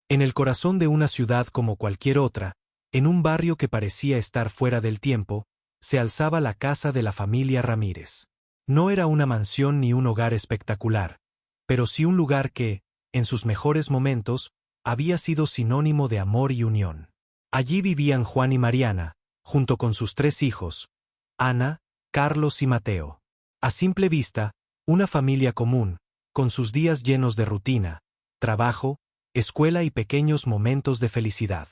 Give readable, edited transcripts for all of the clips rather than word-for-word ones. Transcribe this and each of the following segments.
En el corazón de una ciudad como cualquier otra, en un barrio que parecía estar fuera del tiempo, se alzaba la casa de la familia Ramírez. No era una mansión ni un hogar espectacular, pero sí un lugar que, en sus mejores momentos, había sido sinónimo de amor y unión. Allí vivían Juan y Mariana, junto con sus 3 hijos, Ana, Carlos y Mateo. A simple vista, una familia común, con sus días llenos de rutina, trabajo, escuela y pequeños momentos de felicidad.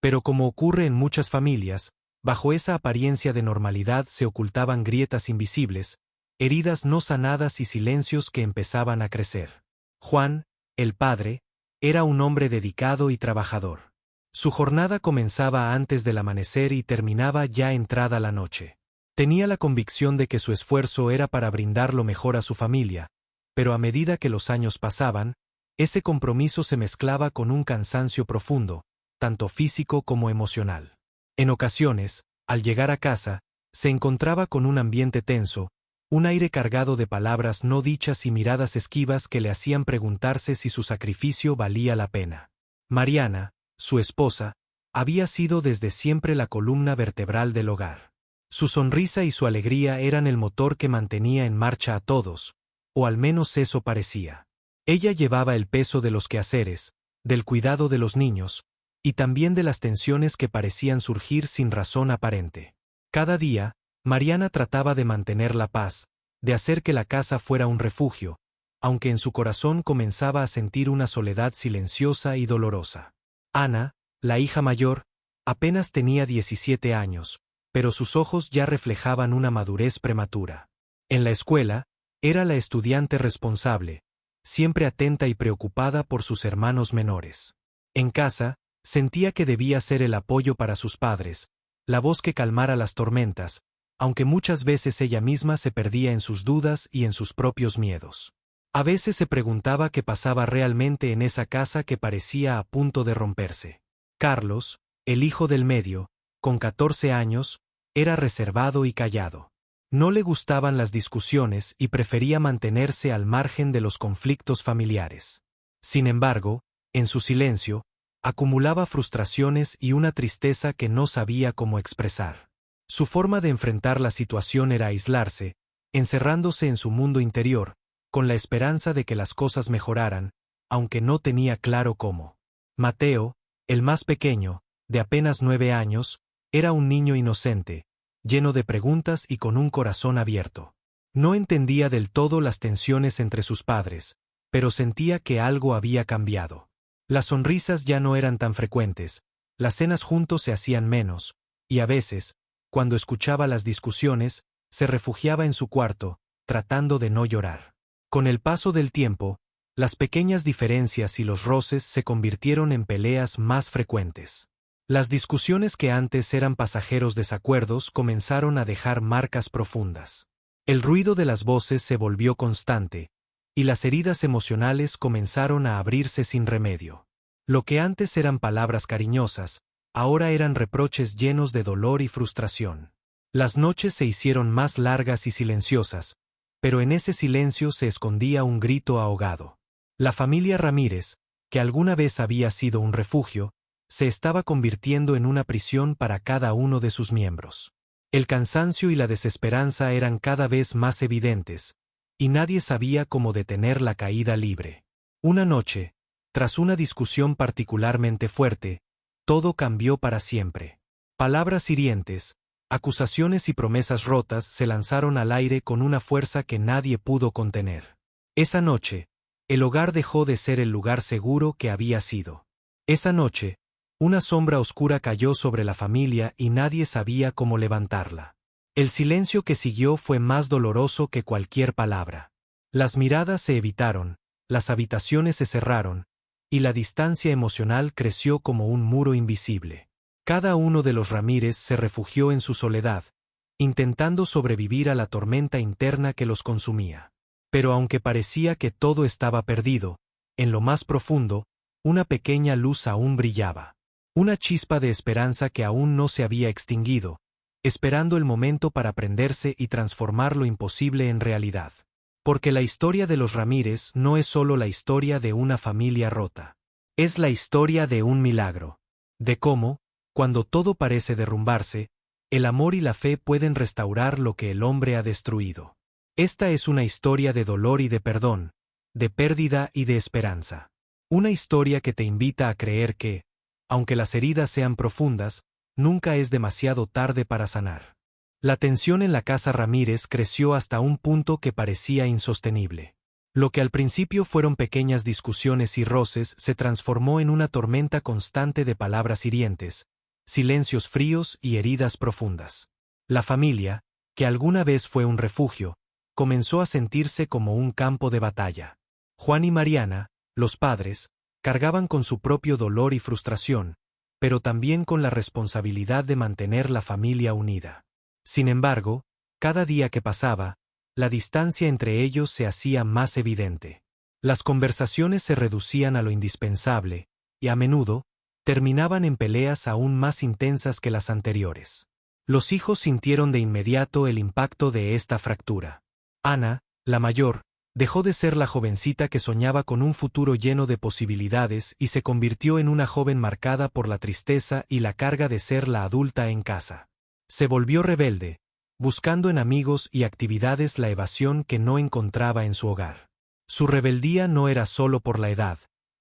Pero como ocurre en muchas familias, bajo esa apariencia de normalidad se ocultaban grietas invisibles, heridas no sanadas y silencios que empezaban a crecer. Juan, el padre, era un hombre dedicado y trabajador. Su jornada comenzaba antes del amanecer y terminaba ya entrada la noche. Tenía la convicción de que su esfuerzo era para brindar lo mejor a su familia, pero a medida que los años pasaban, ese compromiso se mezclaba con un cansancio profundo, tanto físico como emocional. En ocasiones, al llegar a casa, se encontraba con un ambiente tenso, un aire cargado de palabras no dichas y miradas esquivas que le hacían preguntarse si su sacrificio valía la pena. Mariana, su esposa, había sido desde siempre la columna vertebral del hogar. Su sonrisa y su alegría eran el motor que mantenía en marcha a todos, o al menos eso parecía. Ella llevaba el peso de los quehaceres, del cuidado de los niños, y también de las tensiones que parecían surgir sin razón aparente. Cada día, Mariana trataba de mantener la paz, de hacer que la casa fuera un refugio, aunque en su corazón comenzaba a sentir una soledad silenciosa y dolorosa. Ana, la hija mayor, apenas tenía 17 años, pero sus ojos ya reflejaban una madurez prematura. En la escuela, era la estudiante responsable, siempre atenta y preocupada por sus hermanos menores. En casa, sentía que debía ser el apoyo para sus padres, la voz que calmara las tormentas, aunque muchas veces ella misma se perdía en sus dudas y en sus propios miedos. A veces se preguntaba qué pasaba realmente en esa casa que parecía a punto de romperse. Carlos, el hijo del medio, con 14 años, era reservado y callado. No le gustaban las discusiones y prefería mantenerse al margen de los conflictos familiares. Sin embargo, en su silencio, acumulaba frustraciones y una tristeza que no sabía cómo expresar. Su forma de enfrentar la situación era aislarse, encerrándose en su mundo interior, con la esperanza de que las cosas mejoraran, aunque no tenía claro cómo. Mateo, el más pequeño, de apenas 9 años, era un niño inocente, lleno de preguntas y con un corazón abierto. No entendía del todo las tensiones entre sus padres, pero sentía que algo había cambiado. Las sonrisas ya no eran tan frecuentes, las cenas juntos se hacían menos, y a veces, cuando escuchaba las discusiones, se refugiaba en su cuarto, tratando de no llorar. Con el paso del tiempo, las pequeñas diferencias y los roces se convirtieron en peleas más frecuentes. Las discusiones que antes eran pasajeros desacuerdos comenzaron a dejar marcas profundas. El ruido de las voces se volvió constante, y las heridas emocionales comenzaron a abrirse sin remedio. Lo que antes eran palabras cariñosas, ahora eran reproches llenos de dolor y frustración. Las noches se hicieron más largas y silenciosas, pero en ese silencio se escondía un grito ahogado. La familia Ramírez, que alguna vez había sido un refugio, se estaba convirtiendo en una prisión para cada uno de sus miembros. El cansancio y la desesperanza eran cada vez más evidentes, y nadie sabía cómo detener la caída libre. Una noche, tras una discusión particularmente fuerte, todo cambió para siempre. Palabras hirientes, acusaciones y promesas rotas se lanzaron al aire con una fuerza que nadie pudo contener. Esa noche, el hogar dejó de ser el lugar seguro que había sido. Esa noche, una sombra oscura cayó sobre la familia y nadie sabía cómo levantarla. El silencio que siguió fue más doloroso que cualquier palabra. Las miradas se evitaron, las habitaciones se cerraron, y la distancia emocional creció como un muro invisible. Cada uno de los Ramírez se refugió en su soledad, intentando sobrevivir a la tormenta interna que los consumía. Pero aunque parecía que todo estaba perdido, en lo más profundo, una pequeña luz aún brillaba. Una chispa de esperanza que aún no se había extinguido, esperando el momento para prenderse y transformar lo imposible en realidad. Porque la historia de los Ramírez no es solo la historia de una familia rota. Es la historia de un milagro. De cómo, cuando todo parece derrumbarse, el amor y la fe pueden restaurar lo que el hombre ha destruido. Esta es una historia de dolor y de perdón, de pérdida y de esperanza. Una historia que te invita a creer que, aunque las heridas sean profundas, nunca es demasiado tarde para sanar. La tensión en la casa Ramírez creció hasta un punto que parecía insostenible. Lo que al principio fueron pequeñas discusiones y roces se transformó en una tormenta constante de palabras hirientes, silencios fríos y heridas profundas. La familia, que alguna vez fue un refugio, comenzó a sentirse como un campo de batalla. Juan y Mariana, los padres, cargaban con su propio dolor y frustración, pero también con la responsabilidad de mantener la familia unida. Sin embargo, cada día que pasaba, la distancia entre ellos se hacía más evidente. Las conversaciones se reducían a lo indispensable, y a menudo, terminaban en peleas aún más intensas que las anteriores. Los hijos sintieron de inmediato el impacto de esta fractura. Ana, la mayor, dejó de ser la jovencita que soñaba con un futuro lleno de posibilidades y se convirtió en una joven marcada por la tristeza y la carga de ser la adulta en casa. Se volvió rebelde, buscando en amigos y actividades la evasión que no encontraba en su hogar. Su rebeldía no era solo por la edad,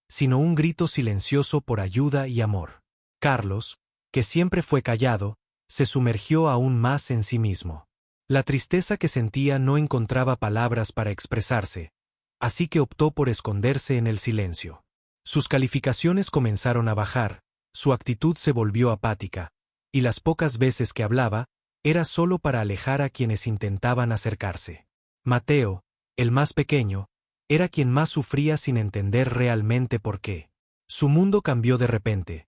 sino un grito silencioso por ayuda y amor. Carlos, que siempre fue callado, se sumergió aún más en sí mismo. La tristeza que sentía no encontraba palabras para expresarse, así que optó por esconderse en el silencio. Sus calificaciones comenzaron a bajar, su actitud se volvió apática, y las pocas veces que hablaba, era solo para alejar a quienes intentaban acercarse. Mateo, el más pequeño, era quien más sufría sin entender realmente por qué. Su mundo cambió de repente.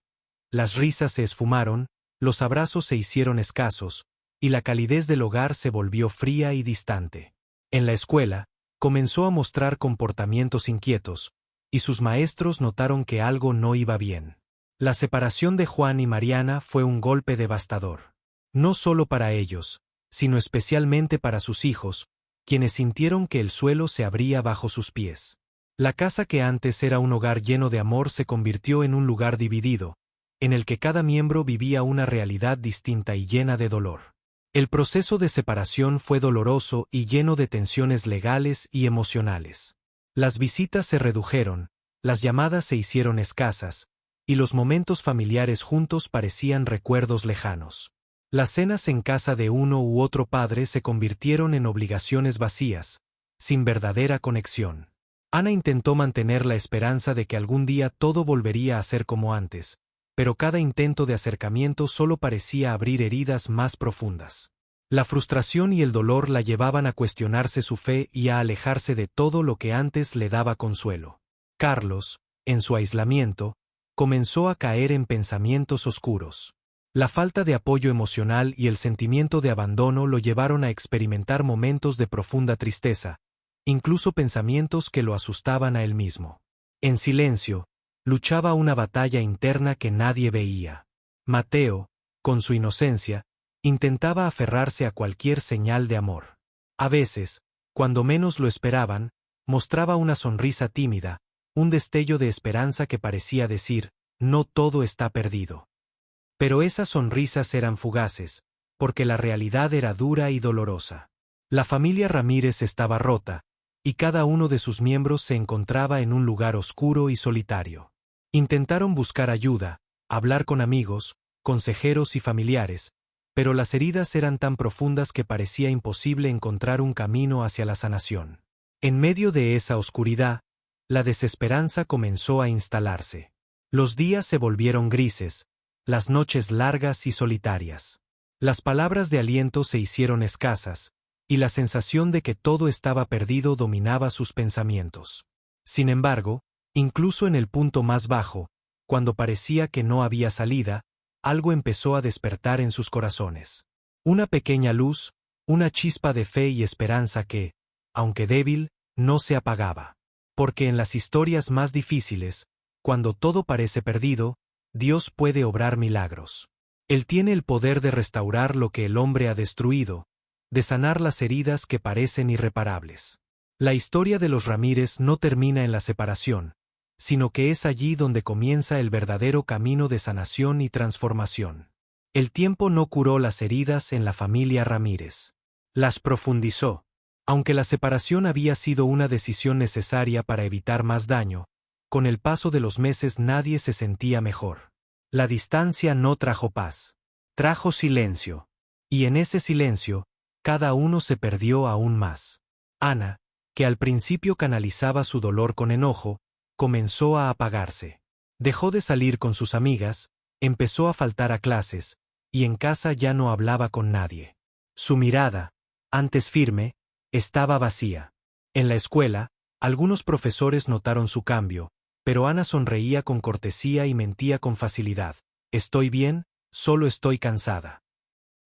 Las risas se esfumaron, los abrazos se hicieron escasos, y la calidez del hogar se volvió fría y distante. En la escuela, comenzó a mostrar comportamientos inquietos, y sus maestros notaron que algo no iba bien. La separación de Juan y Mariana fue un golpe devastador. No solo para ellos, sino especialmente para sus hijos, quienes sintieron que el suelo se abría bajo sus pies. La casa que antes era un hogar lleno de amor se convirtió en un lugar dividido, en el que cada miembro vivía una realidad distinta y llena de dolor. El proceso de separación fue doloroso y lleno de tensiones legales y emocionales. Las visitas se redujeron, las llamadas se hicieron escasas, y los momentos familiares juntos parecían recuerdos lejanos. Las cenas en casa de uno u otro padre se convirtieron en obligaciones vacías, sin verdadera conexión. Ana intentó mantener la esperanza de que algún día todo volvería a ser como antes, pero cada intento de acercamiento solo parecía abrir heridas más profundas. La frustración y el dolor la llevaban a cuestionarse su fe y a alejarse de todo lo que antes le daba consuelo. Carlos, en su aislamiento, comenzó a caer en pensamientos oscuros. La falta de apoyo emocional y el sentimiento de abandono lo llevaron a experimentar momentos de profunda tristeza, incluso pensamientos que lo asustaban a él mismo. En silencio, luchaba una batalla interna que nadie veía. Mateo, con su inocencia, intentaba aferrarse a cualquier señal de amor. A veces, cuando menos lo esperaban, mostraba una sonrisa tímida, un destello de esperanza que parecía decir, no todo está perdido. Pero esas sonrisas eran fugaces, porque la realidad era dura y dolorosa. La familia Ramírez estaba rota, y cada uno de sus miembros se encontraba en un lugar oscuro y solitario. Intentaron buscar ayuda, hablar con amigos, consejeros y familiares, pero las heridas eran tan profundas que parecía imposible encontrar un camino hacia la sanación. En medio de esa oscuridad, la desesperanza comenzó a instalarse. Los días se volvieron grises, las noches largas y solitarias. Las palabras de aliento se hicieron escasas, y la sensación de que todo estaba perdido dominaba sus pensamientos. Sin embargo, incluso en el punto más bajo, cuando parecía que no había salida, algo empezó a despertar en sus corazones. Una pequeña luz, una chispa de fe y esperanza que, aunque débil, no se apagaba. Porque en las historias más difíciles, cuando todo parece perdido, Dios puede obrar milagros. Él tiene el poder de restaurar lo que el hombre ha destruido, de sanar las heridas que parecen irreparables. La historia de los Ramírez no termina en la separación, sino que es allí donde comienza el verdadero camino de sanación y transformación. El tiempo no curó las heridas en la familia Ramírez. Las profundizó. Aunque la separación había sido una decisión necesaria para evitar más daño, con el paso de los meses nadie se sentía mejor. La distancia no trajo paz. Trajo silencio. Y en ese silencio, cada uno se perdió aún más. Ana, que al principio canalizaba su dolor con enojo, comenzó a apagarse. Dejó de salir con sus amigas, empezó a faltar a clases, y en casa ya no hablaba con nadie. Su mirada, antes firme, estaba vacía. En la escuela, algunos profesores notaron su cambio, pero Ana sonreía con cortesía y mentía con facilidad. «Estoy bien, solo estoy cansada».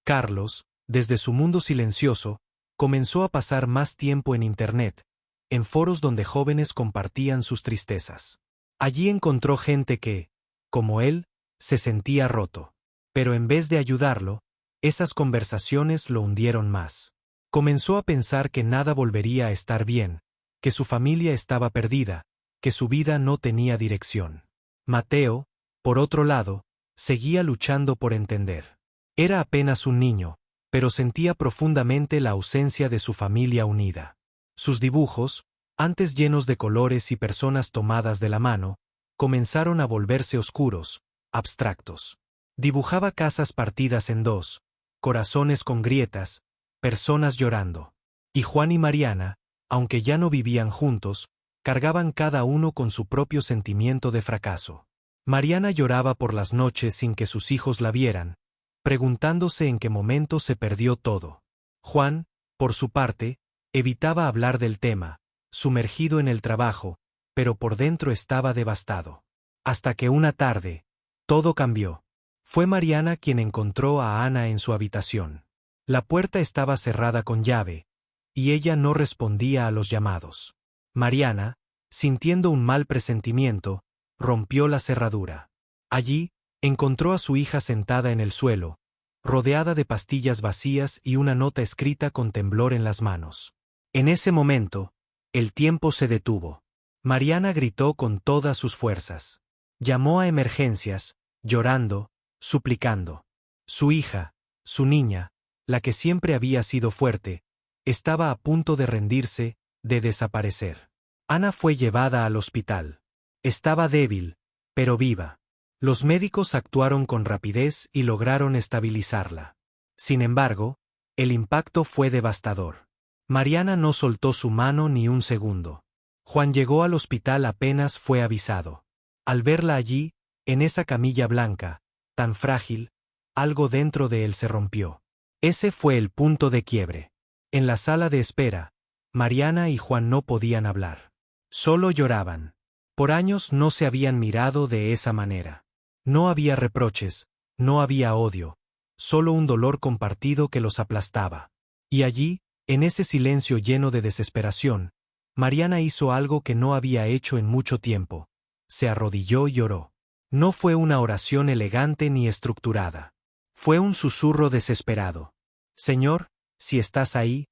Carlos, desde su mundo silencioso, comenzó a pasar más tiempo en Internet, en foros donde jóvenes compartían sus tristezas. Allí encontró gente que, como él, se sentía roto. Pero en vez de ayudarlo, esas conversaciones lo hundieron más. Comenzó a pensar que nada volvería a estar bien, que su familia estaba perdida, que su vida no tenía dirección. Mateo, por otro lado, seguía luchando por entender. Era apenas un niño, pero sentía profundamente la ausencia de su familia unida. Sus dibujos, antes llenos de colores y personas tomadas de la mano, comenzaron a volverse oscuros, abstractos. Dibujaba casas partidas en dos, corazones con grietas, personas llorando. Y Juan y Mariana, aunque ya no vivían juntos, cargaban cada uno con su propio sentimiento de fracaso. Mariana lloraba por las noches sin que sus hijos la vieran, preguntándose en qué momento se perdió todo. Juan, por su parte, evitaba hablar del tema, sumergido en el trabajo, pero por dentro estaba devastado. Hasta que una tarde, todo cambió. Fue Mariana quien encontró a Ana en su habitación. La puerta estaba cerrada con llave, y ella no respondía a los llamados. Mariana, sintiendo un mal presentimiento, rompió la cerradura. Allí, encontró a su hija sentada en el suelo, rodeada de pastillas vacías y una nota escrita con temblor en las manos. En ese momento, el tiempo se detuvo. Mariana gritó con todas sus fuerzas. Llamó a emergencias, llorando, suplicando. Su hija, su niña, la que siempre había sido fuerte, estaba a punto de rendirse, de desaparecer. Ana fue llevada al hospital. Estaba débil, pero viva. Los médicos actuaron con rapidez y lograron estabilizarla. Sin embargo, el impacto fue devastador. Mariana no soltó su mano ni un segundo. Juan llegó al hospital apenas fue avisado. Al verla allí, en esa camilla blanca, tan frágil, algo dentro de él se rompió. Ese fue el punto de quiebre. En la sala de espera, Mariana y Juan no podían hablar. Solo lloraban. Por años no se habían mirado de esa manera. No había reproches, no había odio, solo un dolor compartido que los aplastaba. Y allí, en ese silencio lleno de desesperación, Mariana hizo algo que no había hecho en mucho tiempo. Se arrodilló y lloró. No fue una oración elegante ni estructurada. Fue un susurro desesperado. Señor, si estás ahí,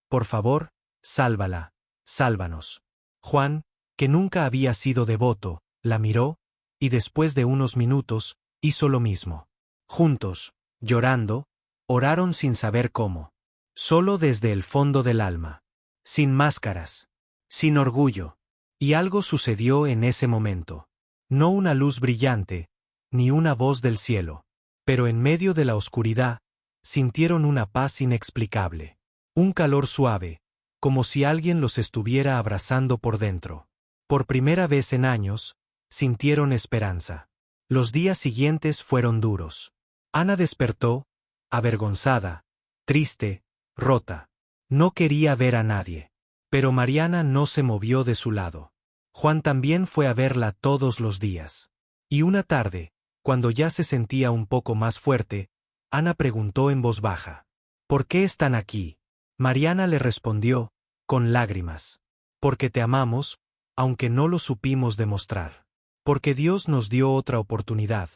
por favor, sálvala, sálvanos. Juan, que nunca había sido devoto, la miró, y después de unos minutos, hizo lo mismo. Juntos, llorando, oraron sin saber cómo. Solo desde el fondo del alma. Sin máscaras. Sin orgullo. Y algo sucedió en ese momento. No una luz brillante, ni una voz del cielo. Pero en medio de la oscuridad, sintieron una paz inexplicable. Un calor suave, como si alguien los estuviera abrazando por dentro. Por primera vez en años, sintieron esperanza. Los días siguientes fueron duros. Ana despertó, avergonzada, triste, rota. No quería ver a nadie. Pero Mariana no se movió de su lado. Juan también fue a verla todos los días. Y una tarde, cuando ya se sentía un poco más fuerte, Ana preguntó en voz baja: ¿Por qué están aquí? Mariana le respondió, con lágrimas: porque te amamos, aunque no lo supimos demostrar. Porque Dios nos dio otra oportunidad.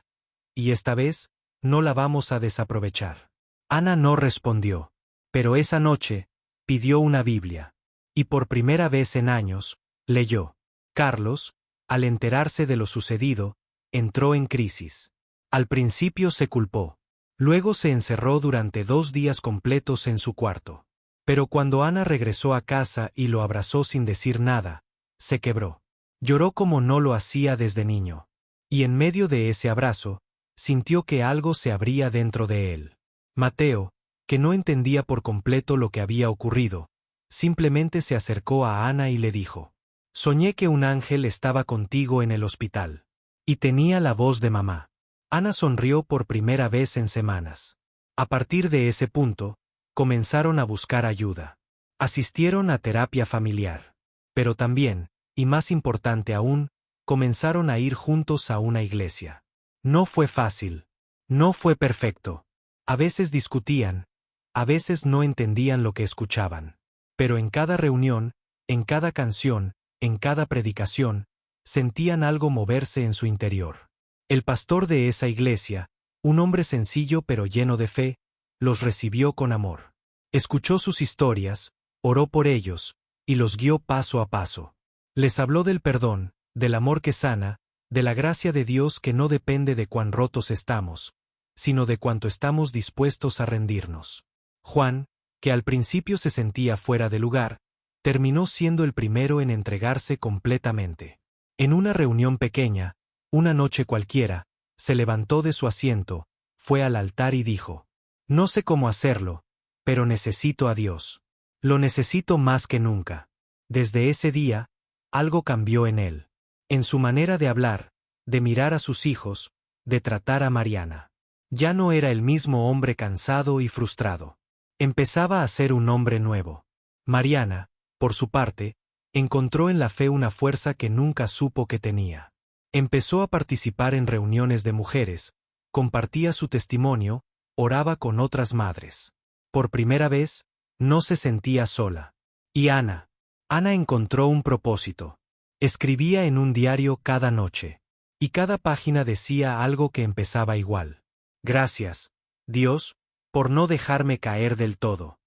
Y esta vez, no la vamos a desaprovechar. Ana no respondió. Pero esa noche, pidió una Biblia. Y por primera vez en años, leyó. Carlos, al enterarse de lo sucedido, entró en crisis. Al principio se culpó. Luego se encerró durante 2 días completos en su cuarto. Pero cuando Ana regresó a casa y lo abrazó sin decir nada, se quebró. Lloró como no lo hacía desde niño. Y en medio de ese abrazo, sintió que algo se abría dentro de él. Mateo, que no entendía por completo lo que había ocurrido, simplemente se acercó a Ana y le dijo: «Soñé que un ángel estaba contigo en el hospital. Y tenía la voz de mamá». Ana sonrió por primera vez en semanas. A partir de ese punto, comenzaron a buscar ayuda. Asistieron a terapia familiar. Pero también, y más importante aún, comenzaron a ir juntos a una iglesia. No fue fácil. No fue perfecto. A veces discutían, a veces no entendían lo que escuchaban. Pero en cada reunión, en cada canción, en cada predicación, sentían algo moverse en su interior. El pastor de esa iglesia, un hombre sencillo pero lleno de fe, los recibió con amor. Escuchó sus historias, oró por ellos, y los guió paso a paso. Les habló del perdón, del amor que sana, de la gracia de Dios que no depende de cuán rotos estamos, sino de cuánto estamos dispuestos a rendirnos. Juan, que al principio se sentía fuera de lugar, terminó siendo el primero en entregarse completamente. En una reunión pequeña, una noche cualquiera, se levantó de su asiento, fue al altar y dijo: «No sé cómo hacerlo, pero necesito a Dios. Lo necesito más que nunca». Desde ese día, algo cambió en él. En su manera de hablar, de mirar a sus hijos, de tratar a Mariana. Ya no era el mismo hombre cansado y frustrado. Empezaba a ser un hombre nuevo. Mariana, por su parte, encontró en la fe una fuerza que nunca supo que tenía. Empezó a participar en reuniones de mujeres, compartía su testimonio, oraba con otras madres. Por primera vez, no se sentía sola. Y Ana encontró un propósito. Escribía en un diario cada noche. Y cada página decía algo que empezaba igual. «Gracias, Dios, por no dejarme caer del todo».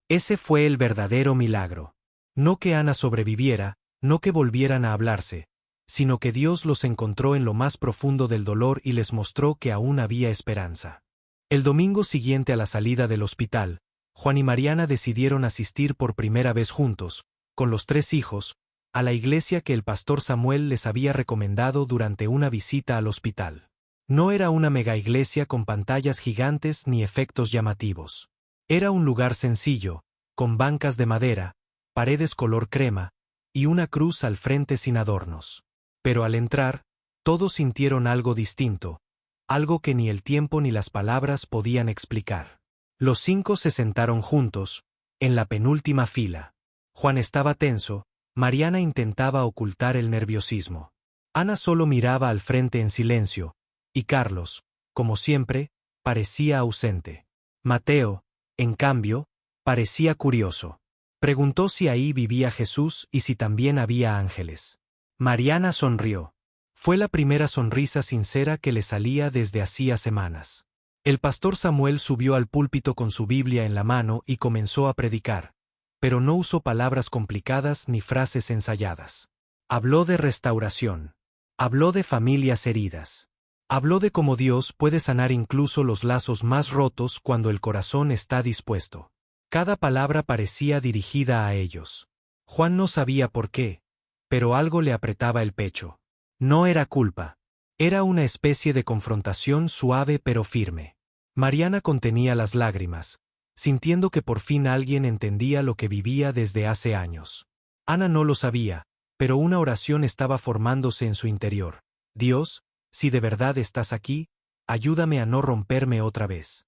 Ese fue el verdadero milagro. No que Ana sobreviviera, no que volvieran a hablarse, sino que Dios los encontró en lo más profundo del dolor y les mostró que aún había esperanza. El domingo siguiente a la salida del hospital, Juan y Mariana decidieron asistir por primera vez juntos, con los 3 hijos, a la iglesia que el pastor Samuel les había recomendado durante una visita al hospital. No era una mega iglesia con pantallas gigantes ni efectos llamativos. Era un lugar sencillo, con bancas de madera, paredes color crema, y una cruz al frente sin adornos. Pero al entrar, todos sintieron algo distinto, algo que ni el tiempo ni las palabras podían explicar. Los 5 se sentaron juntos, en la penúltima fila. Juan estaba tenso, Mariana intentaba ocultar el nerviosismo. Ana solo miraba al frente en silencio, y Carlos, como siempre, parecía ausente. Mateo, en cambio, parecía curioso. Preguntó si ahí vivía Jesús y si también había ángeles. Mariana sonrió. Fue la primera sonrisa sincera que le salía desde hacía semanas. El pastor Samuel subió al púlpito con su Biblia en la mano y comenzó a predicar, pero no usó palabras complicadas ni frases ensayadas. Habló de restauración. Habló de familias heridas. Habló de cómo Dios puede sanar incluso los lazos más rotos cuando el corazón está dispuesto. Cada palabra parecía dirigida a ellos. Juan no sabía por qué, pero algo le apretaba el pecho. No era culpa. Era una especie de confrontación suave pero firme. Mariana contenía las lágrimas, sintiendo que por fin alguien entendía lo que vivía desde hace años. Ana no lo sabía, pero una oración estaba formándose en su interior. Dios, si de verdad estás aquí, ayúdame a no romperme otra vez.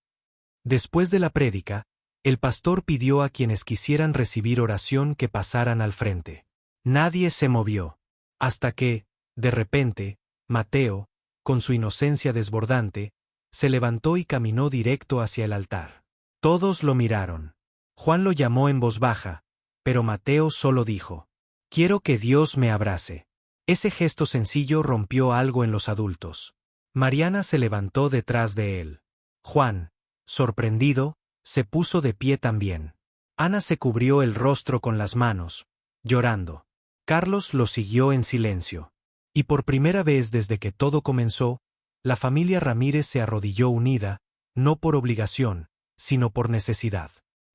Después de la prédica, el pastor pidió a quienes quisieran recibir oración que pasaran al frente. Nadie se movió. Hasta que, de repente, Mateo, con su inocencia desbordante, se levantó y caminó directo hacia el altar. Todos lo miraron. Juan lo llamó en voz baja, pero Mateo solo dijo: «Quiero que Dios me abrace». Ese gesto sencillo rompió algo en los adultos. Mariana se levantó detrás de él. Juan, sorprendido, se puso de pie también. Ana se cubrió el rostro con las manos, llorando. Carlos lo siguió en silencio. Y por primera vez desde que todo comenzó, la familia Ramírez se arrodilló unida, no por obligación, sino por necesidad.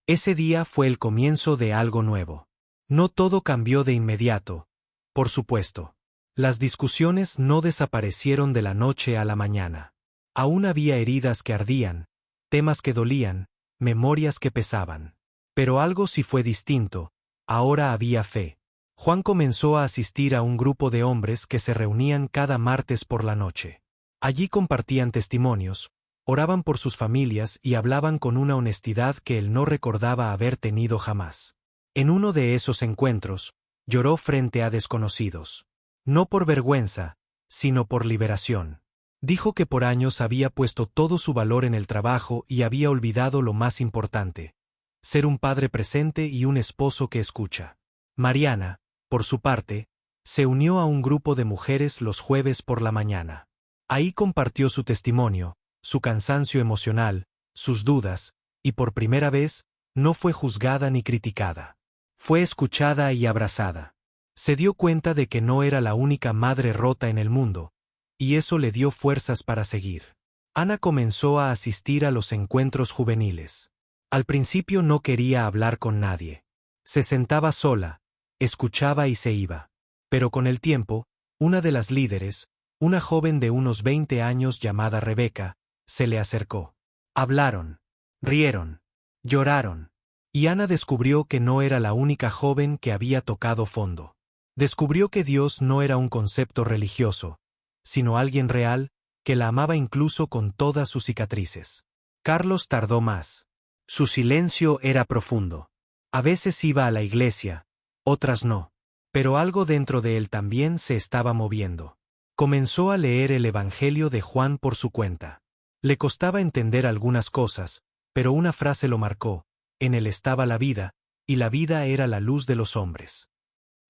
Ese día fue el comienzo de algo nuevo. No todo cambió de inmediato, por supuesto. Las discusiones no desaparecieron de la noche a la mañana. Aún había heridas que ardían, temas que dolían, memorias que pesaban. Pero algo sí fue distinto, ahora había fe. Juan comenzó a asistir a un grupo de hombres que se reunían cada martes por la noche. Allí compartían testimonios, oraban por sus familias y hablaban con una honestidad que él no recordaba haber tenido jamás. En uno de esos encuentros, lloró frente a desconocidos. No por vergüenza, sino por liberación. Dijo que por años había puesto todo su valor en el trabajo y había olvidado lo más importante: ser un padre presente y un esposo que escucha. Mariana, por su parte, se unió a un grupo de mujeres los jueves por la mañana. Ahí compartió su testimonio, su cansancio emocional, sus dudas, y por primera vez, no fue juzgada ni criticada. Fue escuchada y abrazada. Se dio cuenta de que no era la única madre rota en el mundo, y eso le dio fuerzas para seguir. Ana comenzó a asistir a los encuentros juveniles. Al principio no quería hablar con nadie. Se sentaba sola, escuchaba y se iba. Pero con el tiempo, una de las líderes, una joven de unos 20 años llamada Rebeca, se le acercó. Hablaron, rieron, lloraron, y Ana descubrió que no era la única joven que había tocado fondo. Descubrió que Dios no era un concepto religioso, sino alguien real, que la amaba incluso con todas sus cicatrices. Carlos tardó más. Su silencio era profundo. A veces iba a la iglesia, otras no. Pero algo dentro de él también se estaba moviendo. Comenzó a leer el Evangelio de Juan por su cuenta. Le costaba entender algunas cosas, pero una frase lo marcó: en él estaba la vida, y la vida era la luz de los hombres.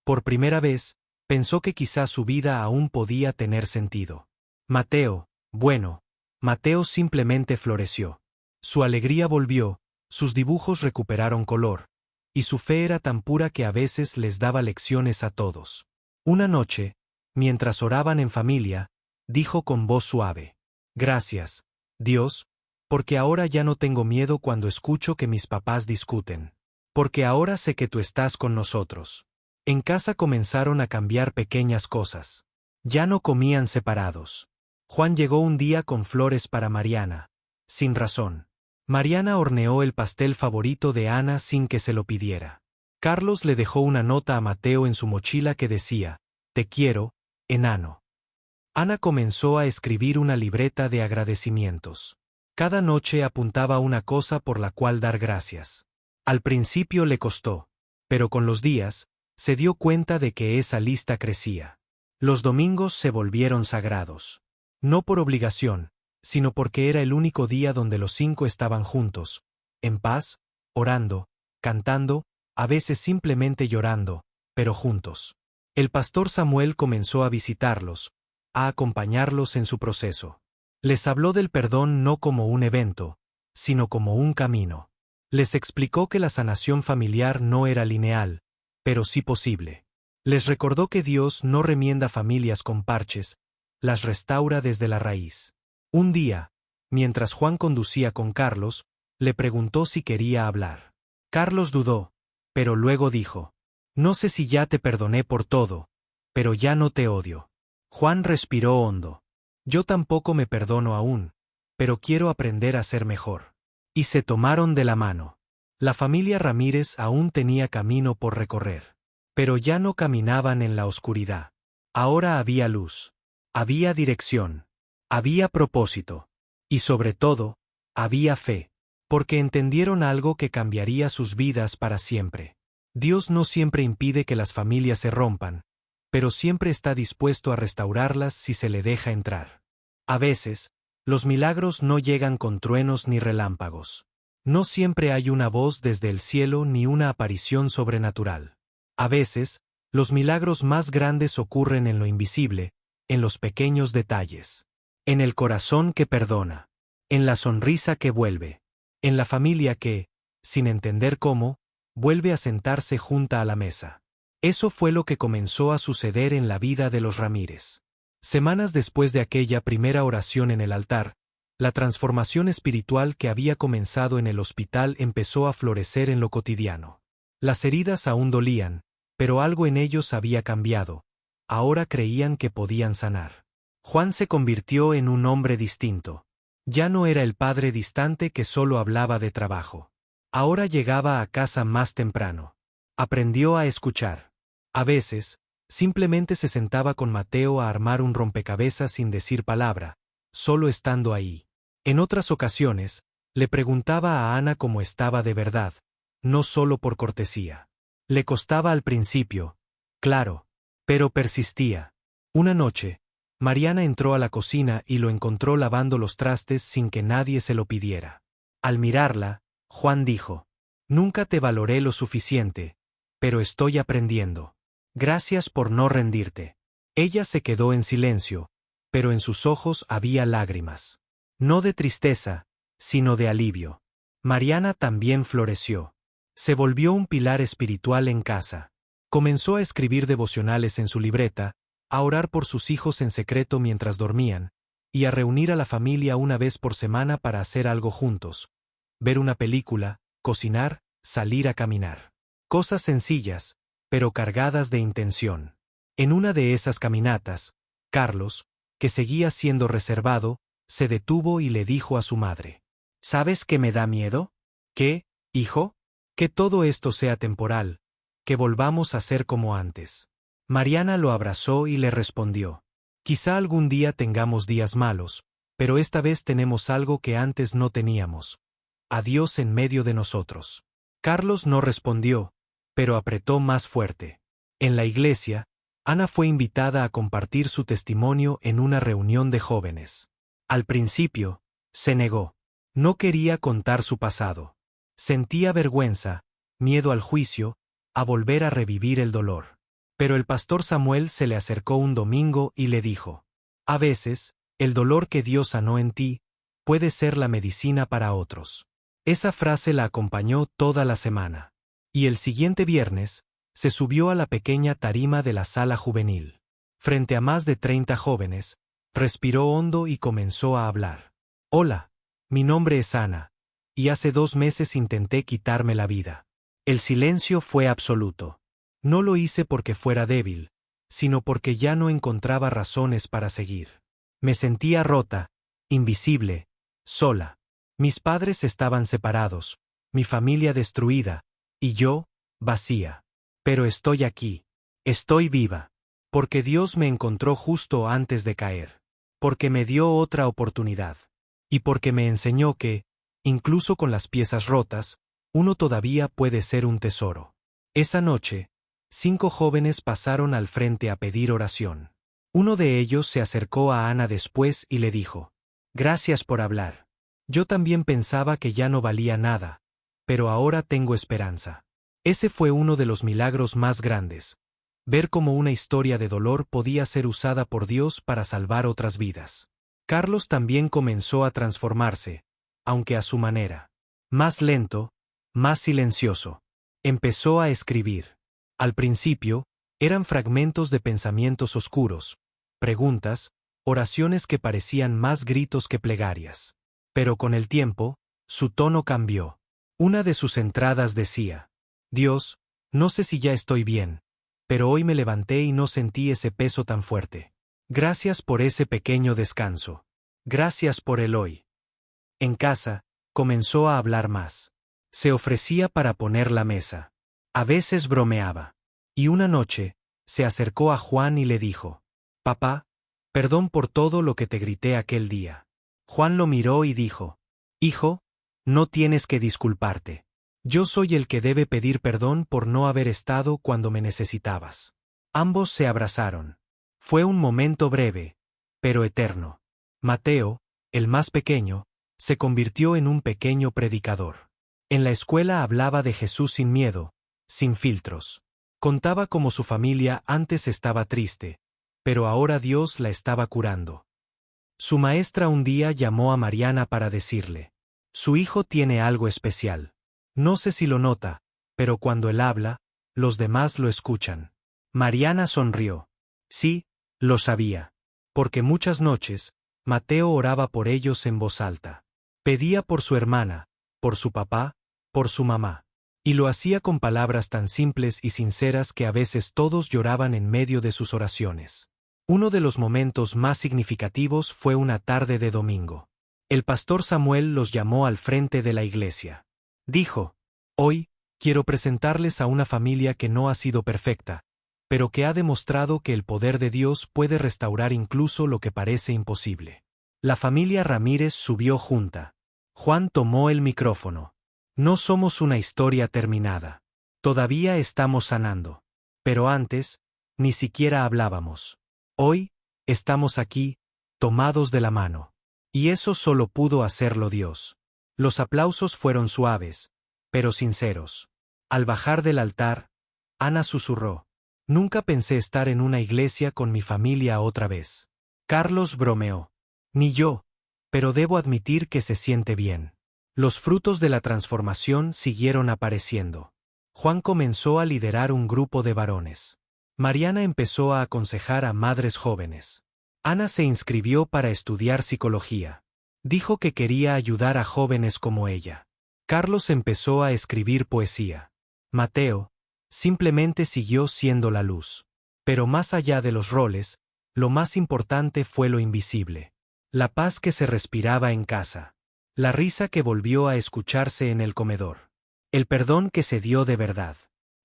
Por primera vez, pensó que quizás su vida aún podía tener sentido. Mateo simplemente floreció. Su alegría volvió, sus dibujos recuperaron color, y su fe era tan pura que a veces les daba lecciones a todos. Una noche, mientras oraban en familia, dijo con voz suave: «Gracias, Dios, porque ahora ya no tengo miedo cuando escucho que mis papás discuten. Porque ahora sé que tú estás con nosotros». En casa comenzaron a cambiar pequeñas cosas. Ya no comían separados. Juan llegó un día con flores para Mariana, sin razón. Mariana horneó el pastel favorito de Ana sin que se lo pidiera. Carlos le dejó una nota a Mateo en su mochila que decía: «Te quiero, enano». Ana comenzó a escribir una libreta de agradecimientos. Cada noche apuntaba una cosa por la cual dar gracias. Al principio le costó, pero con los días, se dio cuenta de que esa lista crecía. Los domingos se volvieron sagrados. No por obligación, sino porque era el único día donde los 5 estaban juntos, en paz, orando, cantando, a veces simplemente llorando, pero juntos. El pastor Samuel comenzó a visitarlos, a acompañarlos en su proceso. Les habló del perdón no como un evento, sino como un camino. Les explicó que la sanación familiar no era lineal, pero sí posible. Les recordó que Dios no remienda familias con parches, las restaura desde la raíz. Un día, mientras Juan conducía con Carlos, le preguntó si quería hablar. Carlos dudó, pero luego dijo: «No sé si ya te perdoné por todo, pero ya no te odio». Juan respiró hondo. «Yo tampoco me perdono aún, pero quiero aprender a ser mejor». Y se tomaron de la mano. La familia Ramírez aún tenía camino por recorrer. Pero ya no caminaban en la oscuridad. Ahora había luz. Había dirección. Había propósito. Y sobre todo, había fe. Porque entendieron algo que cambiaría sus vidas para siempre. Dios no siempre impide que las familias se rompan, pero siempre está dispuesto a restaurarlas si se le deja entrar. A veces, los milagros no llegan con truenos ni relámpagos. No siempre hay una voz desde el cielo ni una aparición sobrenatural. A veces, los milagros más grandes ocurren en lo invisible, en los pequeños detalles. En el corazón que perdona. En la sonrisa que vuelve. En la familia que, sin entender cómo, vuelve a sentarse junta a la mesa. Eso fue lo que comenzó a suceder en la vida de los Ramírez. Semanas después de aquella primera oración en el altar, la transformación espiritual que había comenzado en el hospital empezó a florecer en lo cotidiano. Las heridas aún dolían, pero algo en ellos había cambiado. Ahora creían que podían sanar. Juan se convirtió en un hombre distinto. Ya no era el padre distante que solo hablaba de trabajo. Ahora llegaba a casa más temprano. Aprendió a escuchar. A veces, simplemente se sentaba con Mateo a armar un rompecabezas sin decir palabra, solo estando ahí. En otras ocasiones, le preguntaba a Ana cómo estaba de verdad, no solo por cortesía. Le costaba al principio, claro, pero persistía. Una noche, Mariana entró a la cocina y lo encontró lavando los trastes sin que nadie se lo pidiera. Al mirarla, Juan dijo: «Nunca te valoré lo suficiente, pero estoy aprendiendo. Gracias por no rendirte». Ella se quedó en silencio, pero en sus ojos había lágrimas. No de tristeza, sino de alivio. Mariana también floreció. Se volvió un pilar espiritual en casa. Comenzó a escribir devocionales en su libreta, a orar por sus hijos en secreto mientras dormían, y a reunir a la familia una vez por semana para hacer algo juntos. Ver una película, cocinar, salir a caminar. Cosas sencillas, pero cargadas de intención. En una de esas caminatas, Carlos, que seguía siendo reservado, se detuvo y le dijo a su madre: «¿Sabes qué me da miedo? ¿Qué, hijo? Que todo esto sea temporal, que volvamos a ser como antes». Mariana lo abrazó y le respondió: «Quizá algún día tengamos días malos, pero esta vez tenemos algo que antes no teníamos. A Dios en medio de nosotros». Carlos no respondió, pero apretó más fuerte. En la iglesia, Ana fue invitada a compartir su testimonio en una reunión de jóvenes. Al principio, se negó. No quería contar su pasado. Sentía vergüenza, miedo al juicio, a volver a revivir el dolor. Pero el pastor Samuel se le acercó un domingo y le dijo: «A veces, el dolor que Dios sanó en ti, puede ser la medicina para otros». Esa frase la acompañó toda la semana. Y el siguiente viernes, se subió a la pequeña tarima de la sala juvenil. Frente a más de 30 jóvenes, respiró hondo y comenzó a hablar. «Hola, mi nombre es Ana, y hace 2 meses intenté quitarme la vida». El silencio fue absoluto. No lo hice porque fuera débil, sino porque ya no encontraba razones para seguir. Me sentía rota, invisible, sola. Mis padres estaban separados, mi familia destruida, y yo, vacía. Pero estoy aquí. Estoy viva. Porque Dios me encontró justo antes de caer. Porque me dio otra oportunidad. Y porque me enseñó que, incluso con las piezas rotas, uno todavía puede ser un tesoro. Esa noche, 5 jóvenes pasaron al frente a pedir oración. Uno de ellos se acercó a Ana después y le dijo: «Gracias por hablar. Yo también pensaba que ya no valía nada, pero ahora tengo esperanza». Ese fue uno de los milagros más grandes. Ver cómo una historia de dolor podía ser usada por Dios para salvar otras vidas. Carlos también comenzó a transformarse, aunque a su manera. Más lento, más silencioso. Empezó a escribir. Al principio, eran fragmentos de pensamientos oscuros, preguntas, oraciones que parecían más gritos que plegarias. Pero con el tiempo, su tono cambió. Una de sus entradas decía: «Dios, no sé si ya estoy bien, pero hoy me levanté y no sentí ese peso tan fuerte. Gracias por ese pequeño descanso. Gracias por el hoy». En casa, comenzó a hablar más. Se ofrecía para poner la mesa. A veces bromeaba. Y una noche, se acercó a Juan y le dijo: «Papá, perdón por todo lo que te grité aquel día». Juan lo miró y dijo: «Hijo, no tienes que disculparte. Yo soy el que debe pedir perdón por no haber estado cuando me necesitabas». Ambos se abrazaron. Fue un momento breve, pero eterno. Mateo, el más pequeño, se convirtió en un pequeño predicador. En la escuela hablaba de Jesús sin miedo, sin filtros. Contaba cómo su familia antes estaba triste, pero ahora Dios la estaba curando. Su maestra un día llamó a Mariana para decirle: «Su hijo tiene algo especial. No sé si lo nota, pero cuando él habla, los demás lo escuchan». Mariana sonrió. Sí, lo sabía. Porque muchas noches, Mateo oraba por ellos en voz alta. Pedía por su hermana, por su papá, por su mamá. Y lo hacía con palabras tan simples y sinceras que a veces todos lloraban en medio de sus oraciones. Uno de los momentos más significativos fue una tarde de domingo. El pastor Samuel los llamó al frente de la iglesia. Dijo: «Hoy, quiero presentarles a una familia que no ha sido perfecta, pero que ha demostrado que el poder de Dios puede restaurar incluso lo que parece imposible». La familia Ramírez subió junta. Juan tomó el micrófono. «No somos una historia terminada. Todavía estamos sanando. Pero antes, ni siquiera hablábamos. Hoy, estamos aquí, tomados de la mano. Y eso solo pudo hacerlo Dios». Los aplausos fueron suaves, pero sinceros. Al bajar del altar, Ana susurró: «Nunca pensé estar en una iglesia con mi familia otra vez». Carlos bromeó: «Ni yo, pero debo admitir que se siente bien». Los frutos de la transformación siguieron apareciendo. Juan comenzó a liderar un grupo de varones. Mariana empezó a aconsejar a madres jóvenes. Ana se inscribió para estudiar psicología. Dijo que quería ayudar a jóvenes como ella. Carlos empezó a escribir poesía. Mateo simplemente siguió siendo la luz. Pero más allá de los roles, lo más importante fue lo invisible. La paz que se respiraba en casa. La risa que volvió a escucharse en el comedor. El perdón que se dio de verdad.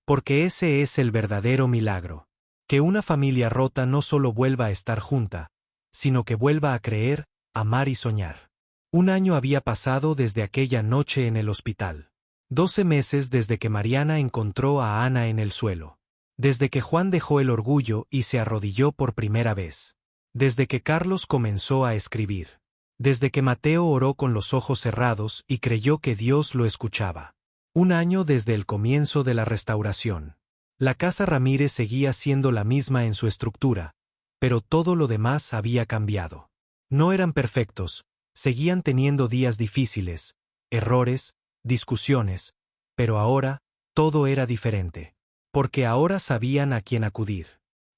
Porque ese es el verdadero milagro. Que una familia rota no solo vuelva a estar junta, sino que vuelva a creer, amar y soñar. Un año había pasado desde aquella noche en el hospital. 12 meses desde que Mariana encontró a Ana en el suelo. Desde que Juan dejó el orgullo y se arrodilló por primera vez. Desde que Carlos comenzó a escribir. Desde que Mateo oró con los ojos cerrados y creyó que Dios lo escuchaba. Un año desde el comienzo de la restauración. La casa Ramírez seguía siendo la misma en su estructura, pero todo lo demás había cambiado. No eran perfectos, seguían teniendo días difíciles, errores, discusiones, pero ahora, todo era diferente. Porque ahora sabían a quién acudir.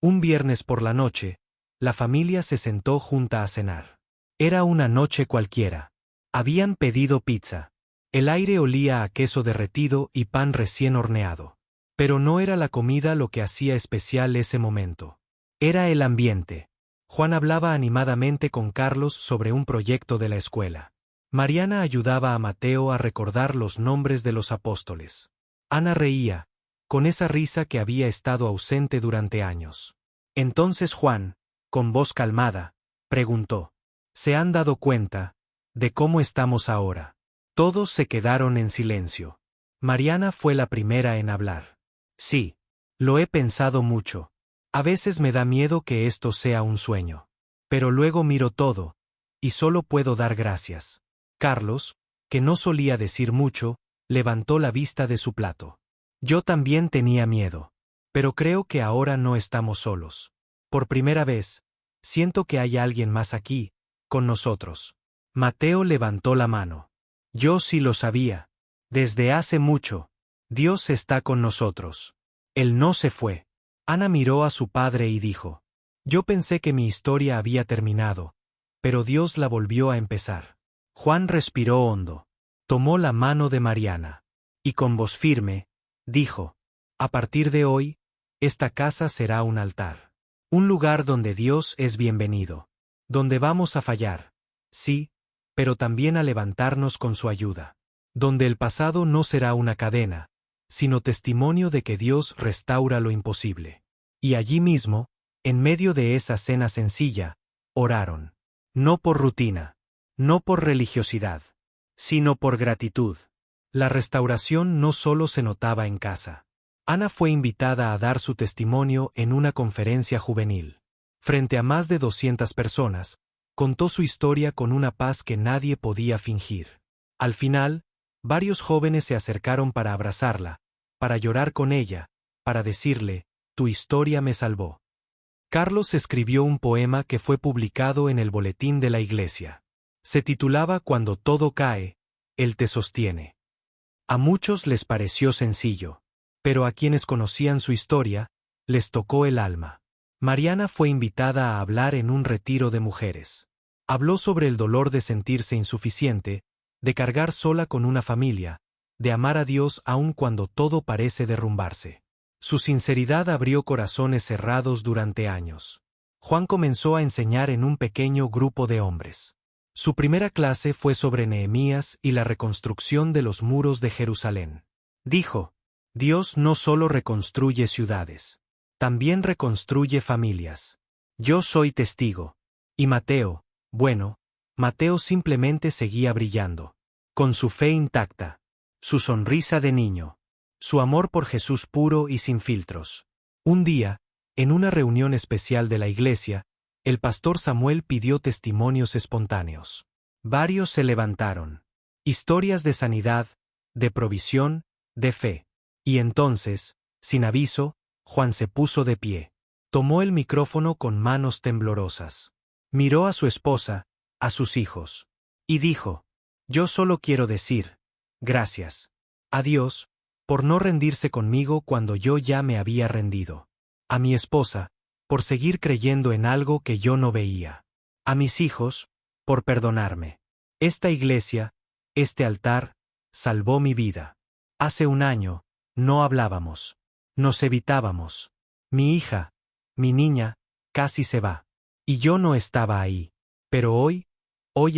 Un viernes por la noche, la familia se sentó junta a cenar. Era una noche cualquiera. Habían pedido pizza. El aire olía a queso derretido y pan recién horneado. Pero no era la comida lo que hacía especial ese momento. Era el ambiente. Juan hablaba animadamente con Carlos sobre un proyecto de la escuela. Mariana ayudaba a Mateo a recordar los nombres de los apóstoles. Ana reía, con esa risa que había estado ausente durante años. Entonces Juan, con voz calmada, preguntó: ¿Se han dado cuenta de cómo estamos ahora? Todos se quedaron en silencio. Mariana fue la primera en hablar. Sí, lo he pensado mucho. A veces me da miedo que esto sea un sueño. Pero luego miro todo, y solo puedo dar gracias. Carlos, que no solía decir mucho, levantó la vista de su plato. Yo también tenía miedo. Pero creo que ahora no estamos solos. Por primera vez, siento que hay alguien más aquí, con nosotros. Mateo levantó la mano. Yo sí lo sabía. Desde hace mucho. Dios está con nosotros. Él no se fue. Ana miró a su padre y dijo: Yo pensé que mi historia había terminado, pero Dios la volvió a empezar. Juan respiró hondo. Tomó la mano de Mariana. Y con voz firme, dijo: A partir de hoy, esta casa será un altar. Un lugar donde Dios es bienvenido. Donde vamos a fallar. Sí, pero también a levantarnos con su ayuda. Donde el pasado no será una cadena, sino testimonio de que Dios restaura lo imposible. Y allí mismo, en medio de esa cena sencilla, oraron. No por rutina, no por religiosidad, sino por gratitud. La restauración no solo se notaba en casa. Ana fue invitada a dar su testimonio en una conferencia juvenil. Frente a más de 200 personas, contó su historia con una paz que nadie podía fingir. Al final, varios jóvenes se acercaron para abrazarla, para llorar con ella, para decirle: tu historia me salvó. Carlos escribió un poema que fue publicado en el boletín de la iglesia. Se titulaba Cuando todo cae, Él te sostiene. A muchos les pareció sencillo, pero a quienes conocían su historia, les tocó el alma. Mariana fue invitada a hablar en un retiro de mujeres. Habló sobre el dolor de sentirse insuficiente, de cargar sola con una familia, de amar a Dios aun cuando todo parece derrumbarse. Su sinceridad abrió corazones cerrados durante años. Juan comenzó a enseñar en un pequeño grupo de hombres. Su primera clase fue sobre Nehemías y la reconstrucción de los muros de Jerusalén. Dijo: Dios no solo reconstruye ciudades, también reconstruye familias. Yo soy testigo. Y Mateo, bueno, Mateo simplemente seguía brillando. Con su fe intacta, su sonrisa de niño, su amor por Jesús puro y sin filtros. Un día, en una reunión especial de la iglesia, el pastor Samuel pidió testimonios espontáneos. Varios se levantaron. Historias de sanidad, de provisión, de fe. Y entonces, sin aviso, Juan se puso de pie. Tomó el micrófono con manos temblorosas. Miró a su esposa, a sus hijos. Y dijo: Yo solo quiero decir, gracias a Dios, por no rendirse conmigo cuando yo ya me había rendido. A mi esposa, por seguir creyendo en algo que yo no veía. A mis hijos, por perdonarme. Esta iglesia, este altar, salvó mi vida. Hace un año, no hablábamos. Nos evitábamos. Mi hija, mi niña, casi se va. Y yo no estaba ahí. Pero hoy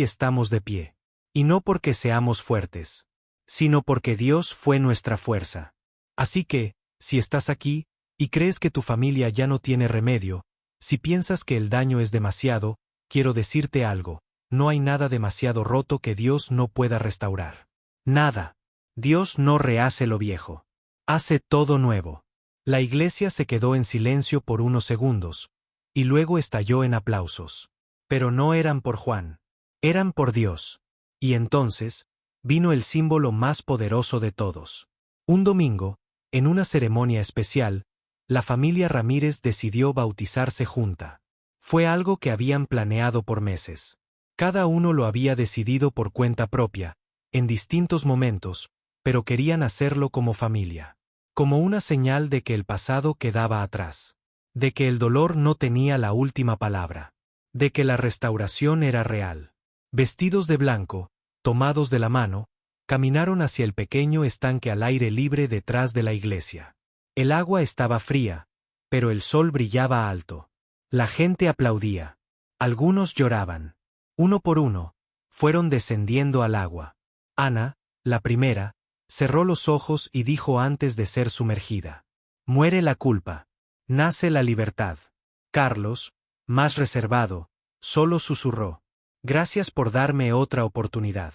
estamos de pie. Y no porque seamos fuertes, sino porque Dios fue nuestra fuerza. Así que, si estás aquí, y crees que tu familia ya no tiene remedio, si piensas que el daño es demasiado, quiero decirte algo: no hay nada demasiado roto que Dios no pueda restaurar. Nada. Dios no rehace lo viejo. Hace todo nuevo. La iglesia se quedó en silencio por unos segundos, y luego estalló en aplausos. Pero no eran por Juan. Eran por Dios. Y entonces, vino el símbolo más poderoso de todos. Un domingo, en una ceremonia especial, la familia Ramírez decidió bautizarse junta. Fue algo que habían planeado por meses. Cada uno lo había decidido por cuenta propia, en distintos momentos, pero querían hacerlo como familia. Como una señal de que el pasado quedaba atrás. De que el dolor no tenía la última palabra. De que la restauración era real. Vestidos de blanco, tomados de la mano, caminaron hacia el pequeño estanque al aire libre detrás de la iglesia. El agua estaba fría, pero el sol brillaba alto. La gente aplaudía. Algunos lloraban. Uno por uno, fueron descendiendo al agua. Ana, la primera, cerró los ojos y dijo antes de ser sumergida: Muere la culpa. Nace la libertad. Carlos, más reservado, solo susurró: Gracias por darme otra oportunidad.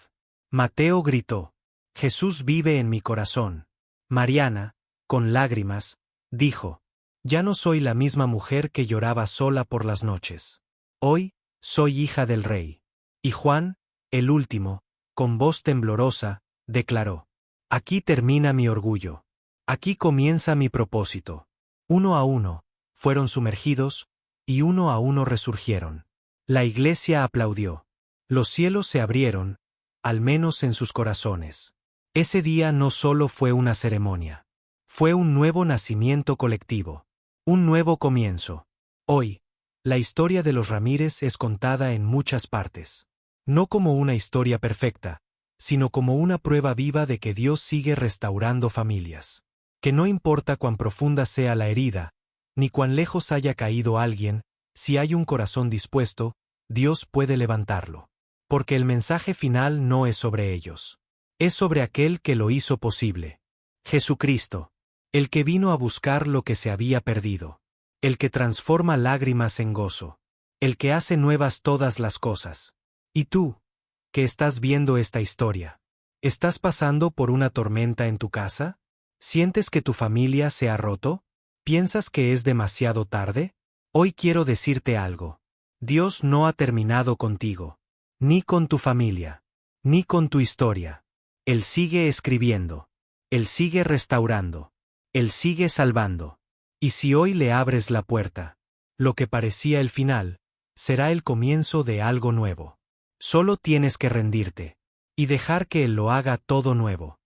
Mateo gritó: Jesús vive en mi corazón. Mariana, con lágrimas, dijo: Ya no soy la misma mujer que lloraba sola por las noches. Hoy, soy hija del Rey. Y Juan, el último, con voz temblorosa, declaró: Aquí termina mi orgullo. Aquí comienza mi propósito. Uno a uno, fueron sumergidos, y uno a uno resurgieron. La iglesia aplaudió. Los cielos se abrieron, al menos en sus corazones. Ese día no solo fue una ceremonia. Fue un nuevo nacimiento colectivo. Un nuevo comienzo. Hoy, la historia de los Ramírez es contada en muchas partes. No como una historia perfecta, sino como una prueba viva de que Dios sigue restaurando familias. Que no importa cuán profunda sea la herida, ni cuán lejos haya caído alguien, si hay un corazón dispuesto, Dios puede levantarlo. Porque el mensaje final no es sobre ellos. Es sobre aquel que lo hizo posible. Jesucristo. El que vino a buscar lo que se había perdido. El que transforma lágrimas en gozo. El que hace nuevas todas las cosas. ¿Y tú, que estás viendo esta historia? ¿Estás pasando por una tormenta en tu casa? ¿Sientes que tu familia se ha roto? ¿Piensas que es demasiado tarde? Hoy quiero decirte algo. Dios no ha terminado contigo. Ni con tu familia. Ni con tu historia. Él sigue escribiendo. Él sigue restaurando. Él sigue salvando. Y si hoy le abres la puerta, lo que parecía el final, será el comienzo de algo nuevo. Solo tienes que rendirte. Y dejar que Él lo haga todo nuevo.